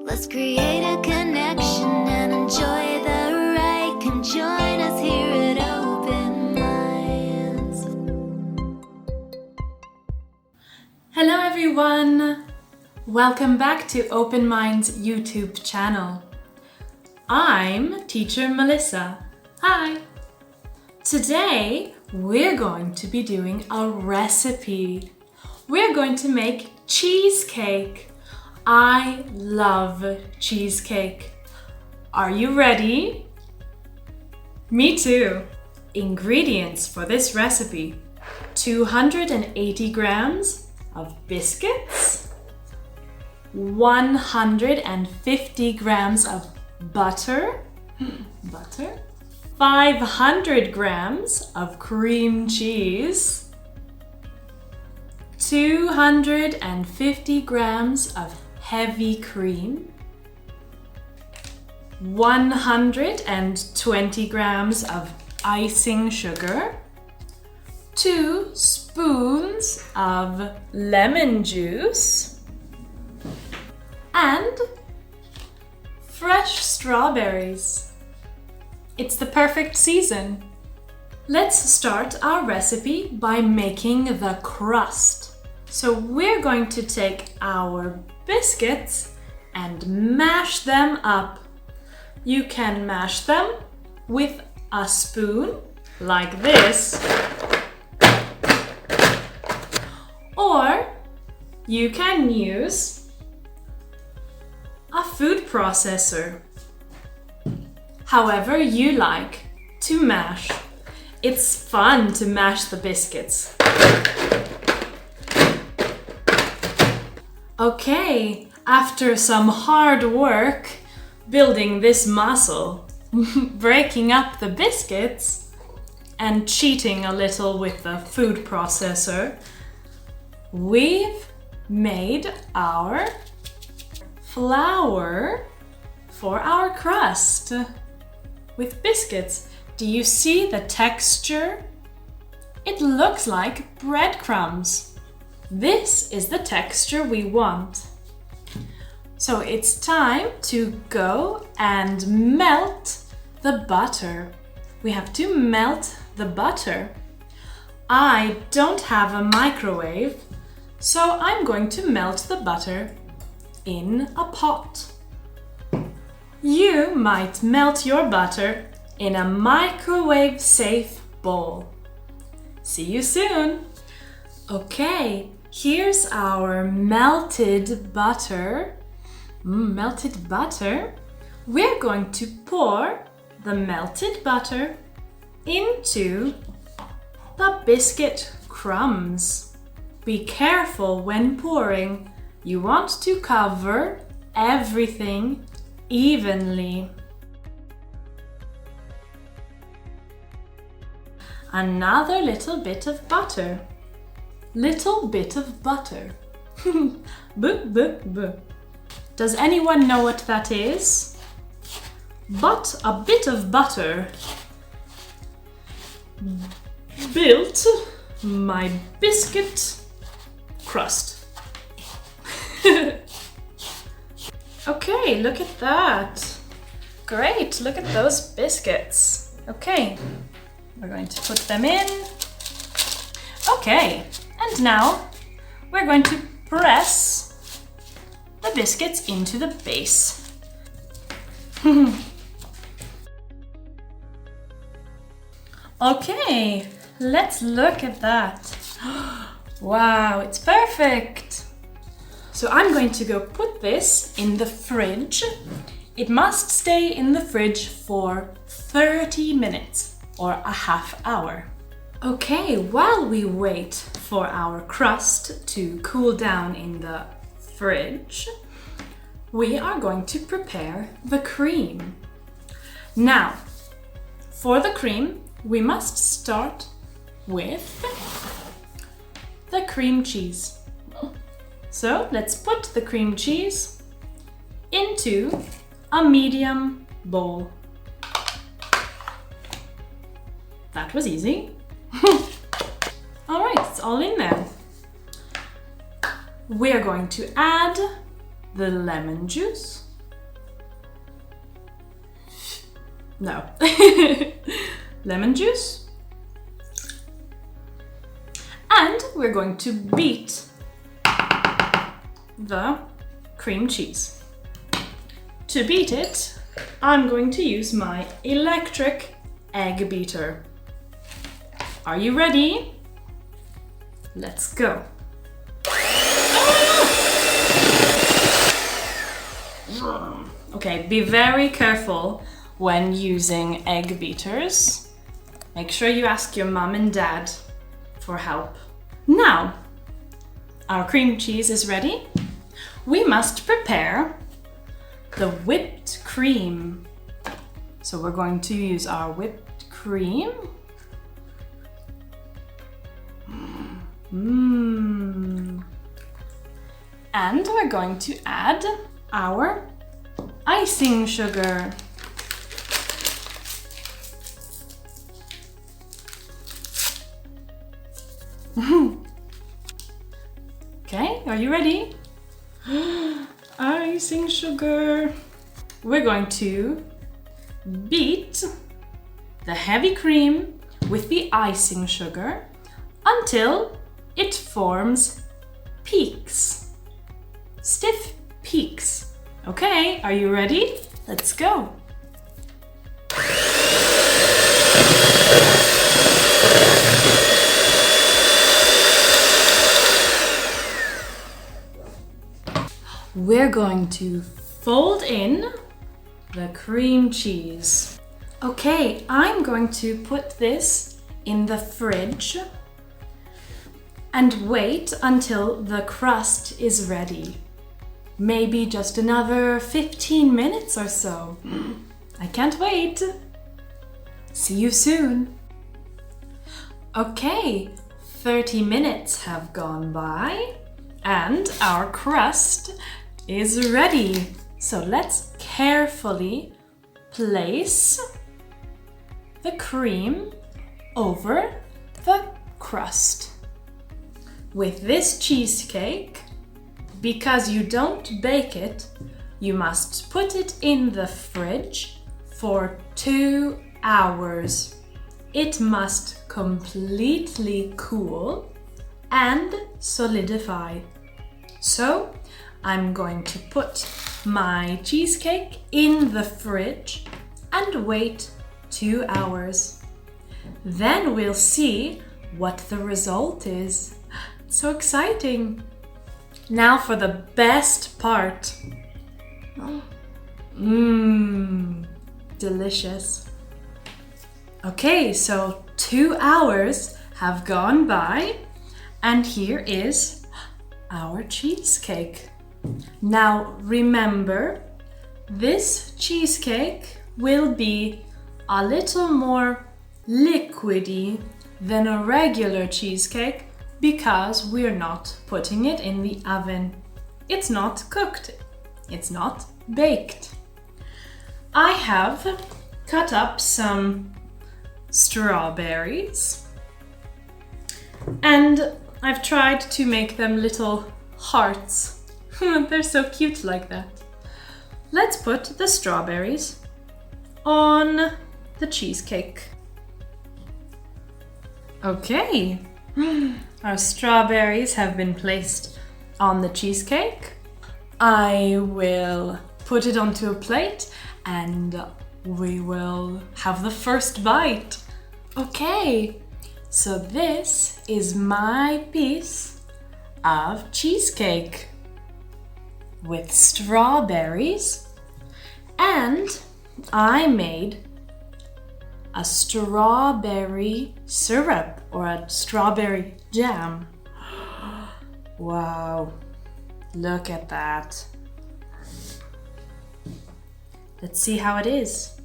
Let's create a connection and enjoy the ride. Come join us here at Open Minds. Hello everyone! Welcome back to Open Minds YouTube channel. I'm Teacher Melissa. Hi! Today we're going to be doing a recipe. We're going to make cheesecake. I love cheesecake. Are you ready? Me too. Ingredients for this recipe: 280 grams of biscuits, 150 grams of butter, 500 grams of cream cheese, 250 grams of heavy cream, 120 grams of icing sugar, 2 spoons of lemon juice, and fresh strawberries. It's the perfect season. Let's start our recipe by making the crust. So we're going to take our biscuits and mash them up. You can mash them with a spoon like this, or you can use a food processor. However you like to mash. It's fun to mash the biscuits. Okay, after some hard work building this muscle, breaking up the biscuits and cheating a little with the food processor, we've made our flour for our crust with biscuits. Do you see the texture? It looks like breadcrumbs. This is the texture we want. So it's time to go and melt the butter. We have to melt the butter. I don't have a microwave, so I'm going to melt the butter in a pot. You might melt your butter in a microwave-safe bowl. See you soon! Okay, here's our melted butter. Melted butter. We're going to pour the melted butter into the biscuit crumbs. Be careful when pouring. You want to cover everything evenly. Another little bit of butter. Little bit of butter. Does anyone know what that is? But a bit of butter built my biscuit crust. Okay, look at that. Great, look at those biscuits. Okay, we're going to put them in. Okay, and now we're going to press the biscuits into the base. Okay, let's look at that. Wow, it's perfect. So I'm going to go put this in the fridge. It must stay in the fridge for 30 minutes or a half hour. Okay, while we wait for our crust to cool down in the fridge, we are going to prepare the cream. Now, for the cream, we must start with the cream cheese. So let's put the cream cheese into a medium bowl. That was easy. All right, it's all in there. We're going to add the lemon juice No. Lemon juice. And we're going to beat the cream cheese. To beat it, I'm going to use my electric egg beater. Are you ready? Let's go. Okay, be very careful when using egg beaters. Make sure you ask your mom and dad for help. Now, our cream cheese is ready. We must prepare the whipped cream. So we're going to use our whipped cream. And we're going to add our icing sugar. Okay, are you ready? Icing sugar. We're going to beat the heavy cream with the icing sugar until it forms peaks. Stiff peaks. Okay, are you ready? Let's go. We're going to fold in the cream cheese. Okay, I'm going to put this in the fridge and wait until the crust is ready. Maybe just another 15 minutes or so. I can't wait. See you soon. Okay, 30 minutes have gone by and our crust is ready. So let's carefully place the cream over the crust. With this cheesecake, because you don't bake it, you must put it in the fridge for 2 hours. It must completely cool and solidify. So I'm going to put my cheesecake in the fridge and wait 2 hours. Then we'll see what the result is. It's so exciting. Now for the best part. Delicious. Okay, so 2 hours have gone by and here is our cheesecake. Now remember, this cheesecake will be a little more liquidy than a regular cheesecake because we're not putting it in the oven. It's not cooked. It's not baked. I have cut up some strawberries and I've tried to make them little hearts. They're so cute like that. Let's put the strawberries on the cheesecake. Okay, our strawberries have been placed on the cheesecake. I will put it onto a plate and we will have the first bite. Okay, so this is my piece of cheesecake with strawberries, and I made a strawberry syrup or a strawberry jam. Wow, look at that. Let's see how it is.